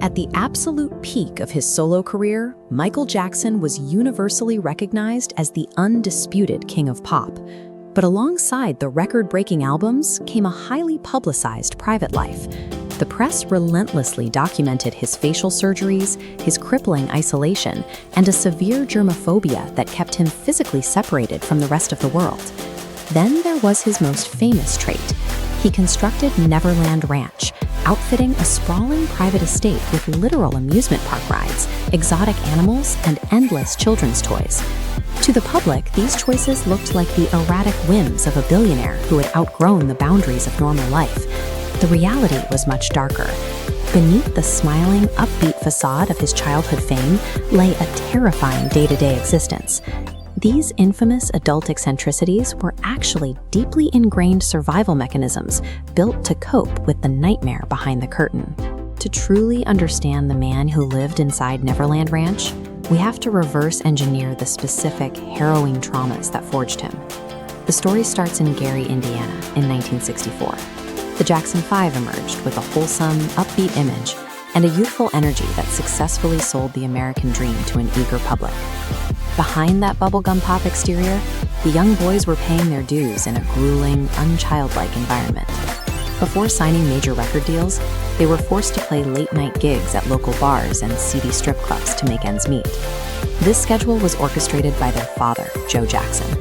At the absolute peak of his solo career, Michael Jackson was universally recognized as the undisputed king of pop. But alongside the record-breaking albums came a highly publicized private life. The press relentlessly documented his facial surgeries, his crippling isolation, and a severe germophobia that kept him physically separated from the rest of the world. Then there was his most famous trait. He constructed Neverland Ranch, outfitting a sprawling private estate with literal amusement park rides, exotic animals, and endless children's toys. To the public, these choices looked like the erratic whims of a billionaire who had outgrown the boundaries of normal life. The reality was much darker. Beneath the smiling, upbeat facade of his childhood fame lay a terrifying day-to-day existence. These infamous adult eccentricities were actually deeply ingrained survival mechanisms built to cope with the nightmare behind the curtain. To truly understand the man who lived inside Neverland Ranch, we have to reverse engineer the specific, harrowing traumas that forged him. The story starts in Gary, Indiana, in 1964. The Jackson 5 emerged with a wholesome, upbeat image and a youthful energy that successfully sold the American dream to an eager public. Behind that bubblegum pop exterior, the young boys were paying their dues in a grueling, unchildlike environment. Before signing major record deals, they were forced to play late-night gigs at local bars and seedy strip clubs to make ends meet. This schedule was orchestrated by their father, Joe Jackson.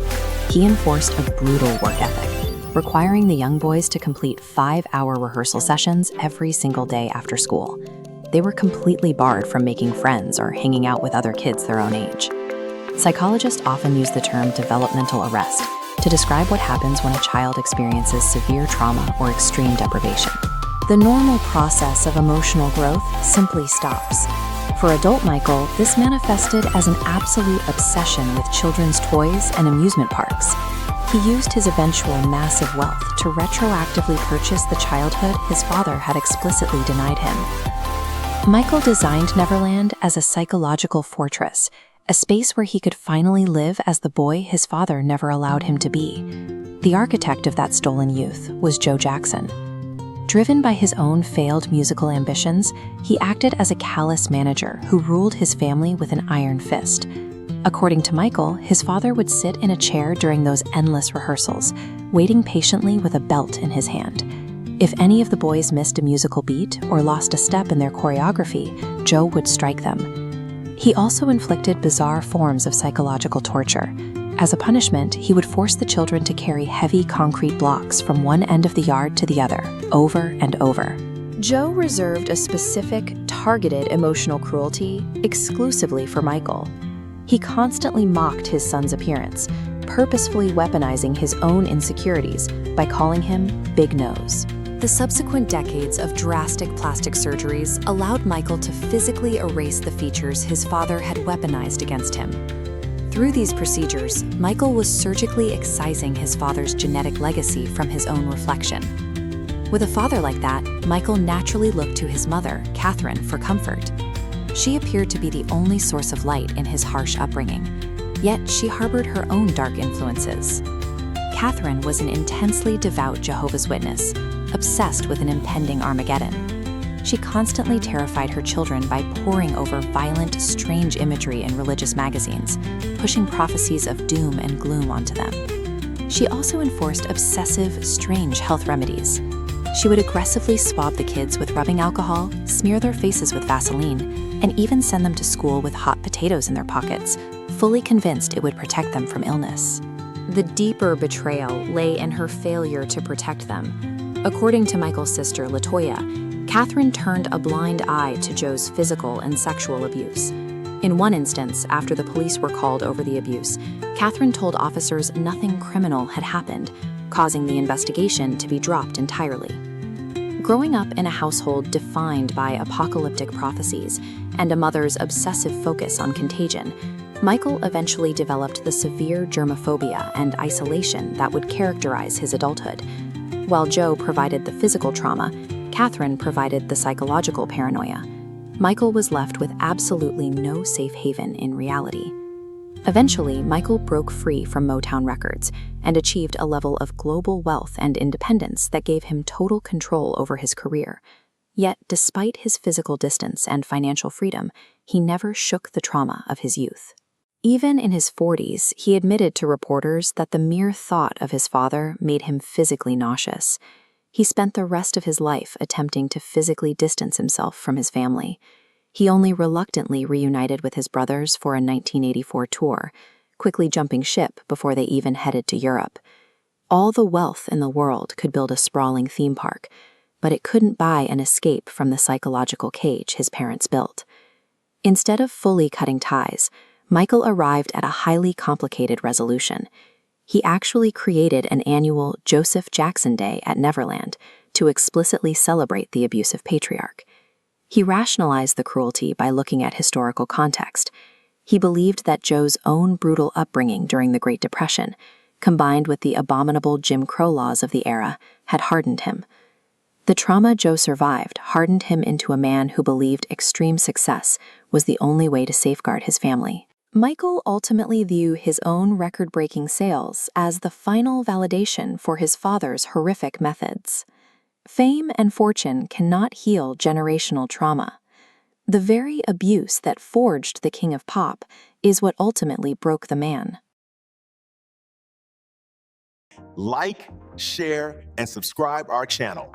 He enforced a brutal work ethic, requiring the young boys to complete 5-hour rehearsal sessions every single day after school. They were completely barred from making friends or hanging out with other kids their own age. Psychologists often use the term developmental arrest to describe what happens when a child experiences severe trauma or extreme deprivation. The normal process of emotional growth simply stops. For adult Michael, this manifested as an absolute obsession with children's toys and amusement parks. He used his eventual massive wealth to retroactively purchase the childhood his father had explicitly denied him. Michael designed Neverland as a psychological fortress, a space where he could finally live as the boy his father never allowed him to be. The architect of that stolen youth was Joe Jackson. Driven by his own failed musical ambitions, he acted as a callous manager who ruled his family with an iron fist. According to Michael, his father would sit in a chair during those endless rehearsals, waiting patiently with a belt in his hand. If any of the boys missed a musical beat or lost a step in their choreography, Joe would strike them. He also inflicted bizarre forms of psychological torture. As a punishment, he would force the children to carry heavy concrete blocks from one end of the yard to the other, over and over. Joe reserved a specific, targeted emotional cruelty exclusively for Michael. He constantly mocked his son's appearance, purposefully weaponizing his own insecurities by calling him Big Nose. The subsequent decades of drastic plastic surgeries allowed Michael to physically erase the features his father had weaponized against him. Through these procedures, Michael was surgically excising his father's genetic legacy from his own reflection. With a father like that, Michael naturally looked to his mother, Catherine, for comfort. She appeared to be the only source of light in his harsh upbringing, yet she harbored her own dark influences. Catherine was an intensely devout Jehovah's Witness, obsessed with an impending Armageddon. She constantly terrified her children by poring over violent, strange imagery in religious magazines, pushing prophecies of doom and gloom onto them. She also enforced obsessive, strange health remedies. She would aggressively swab the kids with rubbing alcohol, smear their faces with Vaseline, and even send them to school with hot potatoes in their pockets, fully convinced it would protect them from illness. The deeper betrayal lay in her failure to protect them. According to Michael's sister, LaToya, Catherine turned a blind eye to Joe's physical and sexual abuse. In one instance, after the police were called over the abuse, Catherine told officers nothing criminal had happened, causing the investigation to be dropped entirely. Growing up in a household defined by apocalyptic prophecies and a mother's obsessive focus on contagion, Michael eventually developed the severe germophobia and isolation that would characterize his adulthood. While Joe provided the physical trauma, Catherine provided the psychological paranoia. Michael was left with absolutely no safe haven in reality. Eventually, Michael broke free from Motown Records and achieved a level of global wealth and independence that gave him total control over his career. Yet, despite his physical distance and financial freedom, he never shook the trauma of his youth. Even in his 40s, he admitted to reporters that the mere thought of his father made him physically nauseous. He spent the rest of his life attempting to physically distance himself from his family. He only reluctantly reunited with his brothers for a 1984 tour, quickly jumping ship before they even headed to Europe. All the wealth in the world could build a sprawling theme park, but it couldn't buy an escape from the psychological cage his parents built. Instead of fully cutting ties, Micheal arrived at a highly complicated resolution. He actually created an annual Joseph Jackson Day at Neverland to explicitly celebrate the abusive patriarch. He rationalized the cruelty by looking at historical context. He believed that Joe's own brutal upbringing during the Great Depression, combined with the abominable Jim Crow laws of the era, had hardened him. The trauma Joe survived hardened him into a man who believed extreme success was the only way to safeguard his family. Micheal ultimately viewed his own record-breaking sales as the final validation for his father's horrific methods. Fame and fortune cannot heal generational trauma. The very abuse that forged the King of Pop is what ultimately broke the man. Like, share, and subscribe our channel.